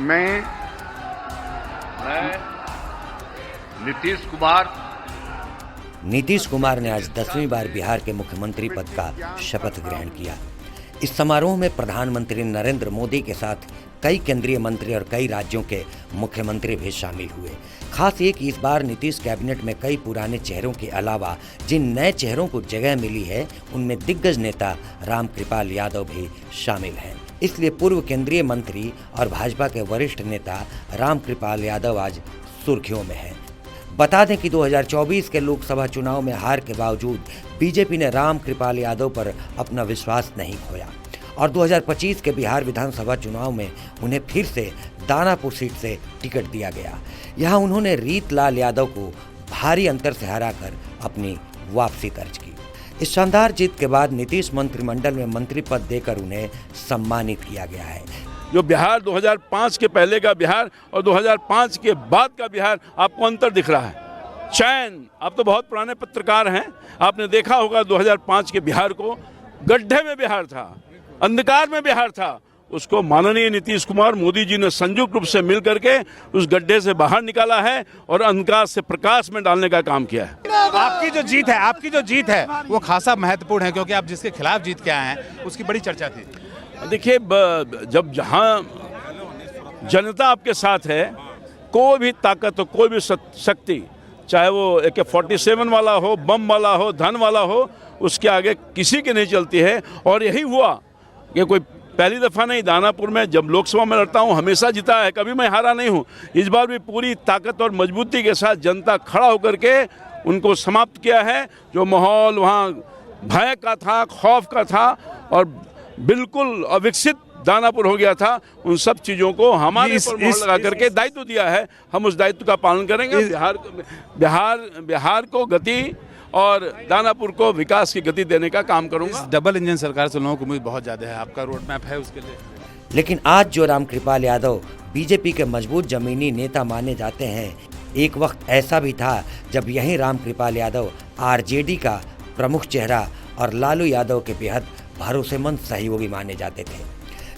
मैं नीतीश कुमार ने आज 10वीं बार बिहार के मुख्यमंत्री पद का शपथ ग्रहण किया। इस समारोह में प्रधानमंत्री नरेंद्र मोदी के साथ कई केंद्रीय मंत्री और कई राज्यों के मुख्यमंत्री भी शामिल हुए। खास ये कि इस बार नीतीश कैबिनेट में कई पुराने चेहरों के अलावा जिन नए चेहरों को जगह मिली है उनमें दिग्गज नेता रामकृपाल यादव भी शामिल हैं। इसलिए पूर्व केंद्रीय मंत्री और भाजपा के वरिष्ठ नेता रामकृपाल यादव आज सुर्खियों में हैं। बता दें कि 2024 के लोकसभा चुनाव में हार के बावजूद बीजेपी ने रामकृपाल यादव पर अपना विश्वास नहीं खोया और 2025 के बिहार विधानसभा चुनाव में उन्हें फिर से दानापुर सीट से टिकट दिया गया। यहां उन्होंने रीतलाल यादव को भारी अंतर से हराकर अपनी वापसी दर्ज की। इस शानदार जीत के बाद नीतीश मंत्रिमंडल में मंत्री पद देकर उन्हें सम्मानित किया गया है। जो बिहार 2005 के पहले का बिहार और 2005 के बाद का बिहार, आपको अंतर दिख रहा है। चैन, आप तो बहुत पुराने पत्रकार हैं, आपने देखा होगा 2005 के बिहार को गड्ढे में बिहार था, अंधकार में बिहार था। उसको माननीय नीतीश कुमार मोदी जी ने संयुक्त रूप से मिल करके उस गड्ढे से बाहर निकाला है और अंधकार से प्रकाश में डालने का काम किया है। आपकी जो जीत है वो खासा महत्वपूर्ण है, क्योंकि आप जिसके खिलाफ जीत के आए हैं उसकी बड़ी चर्चा थी। देखिए, जब जहां जनता आपके साथ है, कोई भी ताकत हो, कोई भी शक्ति, चाहे वो AK-47 वाला हो, बम वाला हो, धन वाला हो, उसके आगे किसी की नहीं चलती है। और यही हुआ कि कोई पहली दफ़ा नहीं, दानापुर में जब लोकसभा में लड़ता हूँ हमेशा जीता है, कभी मैं हारा नहीं हूँ। इस बार भी पूरी ताकत और मजबूती के साथ जनता खड़ा होकर के उनको समाप्त किया है। जो माहौल वहाँ भय का था, खौफ का था और बिल्कुल अविकसित दानापुर हो गया था, उन सब चीज़ों को हमारे पर मोहर लगा करके दायित्व दिया है। हम उस दायित्व का पालन करेंगे। बिहार को गति और दानापुर को विकास की गति देने का काम करूंगा। डबल इंजन सरकार से लोगों को उम्मीद बहुत ज़्यादा है, आपका रोड मैप है उसके लिए। लेकिन आज जो रामकृपाल यादव बीजेपी के मजबूत जमीनी नेता माने जाते हैं, एक वक्त ऐसा भी था जब यही रामकृपाल यादव आरजेडी का प्रमुख चेहरा और लालू यादव के बेहद भरोसेमंद सहयोगी माने जाते थे।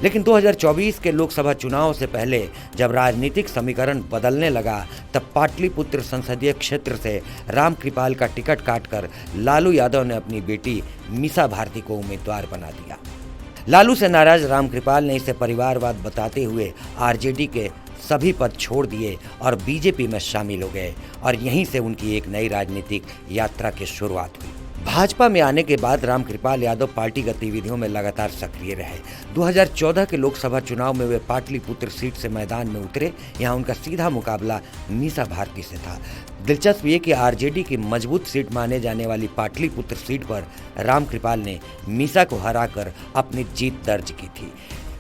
लेकिन 2024 के लोकसभा चुनाव से पहले जब राजनीतिक समीकरण बदलने लगा, तब पाटलिपुत्र संसदीय क्षेत्र से रामकृपाल का टिकट काटकर लालू यादव ने अपनी बेटी मीसा भारती को उम्मीदवार बना दिया। लालू से नाराज रामकृपाल ने इसे परिवारवाद बताते हुए आरजेडी के सभी पद छोड़ दिए और बीजेपी में शामिल हो गए और यहीं से उनकी एक नई राजनीतिक यात्रा की शुरुआत हुई। भाजपा में आने के बाद रामकृपाल यादव पार्टी गतिविधियों में लगातार सक्रिय रहे। 2014 के लोकसभा चुनाव में वे पाटलिपुत्र सीट से मैदान में उतरे। यहां उनका सीधा मुकाबला मीसा भारती से था। दिलचस्प ये कि आरजेडी की मजबूत सीट माने जाने वाली पाटलिपुत्र सीट पर रामकृपाल ने मीसा को हराकर अपनी जीत दर्ज की थी।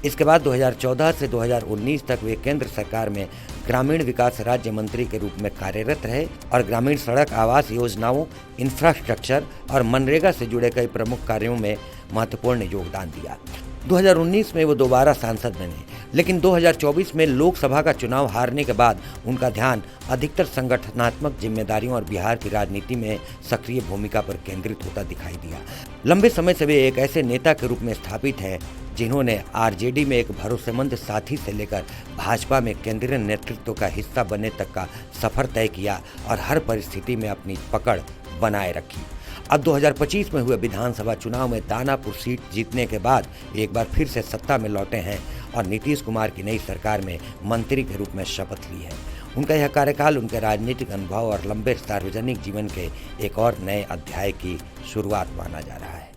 इसके बाद 2014 से 2019 तक वे केंद्र सरकार में ग्रामीण विकास राज्य मंत्री के रूप में कार्यरत रहे और ग्रामीण सड़क आवास योजनाओं, इंफ्रास्ट्रक्चर और मनरेगा से जुड़े कई प्रमुख कार्यों में महत्वपूर्ण योगदान दिया। 2019 में वो दोबारा सांसद बने, लेकिन 2024 में लोकसभा का चुनाव हारने के बाद उनका ध्यान अधिकतर संगठनात्मक जिम्मेदारियों और बिहार की राजनीति में सक्रिय भूमिका पर केंद्रित होता दिखाई दिया। लंबे समय से वे एक ऐसे नेता के रूप में स्थापित हैं जिन्होंने आरजेडी में एक भरोसेमंद साथी से लेकर भाजपा में केंद्रीय नेतृत्व का हिस्सा बनने तक का सफर तय किया और हर परिस्थिति में अपनी पकड़ बनाए रखी। अब 2025 में हुए विधानसभा चुनाव में दानापुर सीट जीतने के बाद एक बार फिर से सत्ता में लौटे हैं और नीतीश कुमार की नई सरकार में मंत्री के रूप में शपथ ली है। उनका यह कार्यकाल उनके राजनीतिक अनुभव और लंबे सार्वजनिक जीवन के एक और नए अध्याय की शुरुआत माना जा रहा है।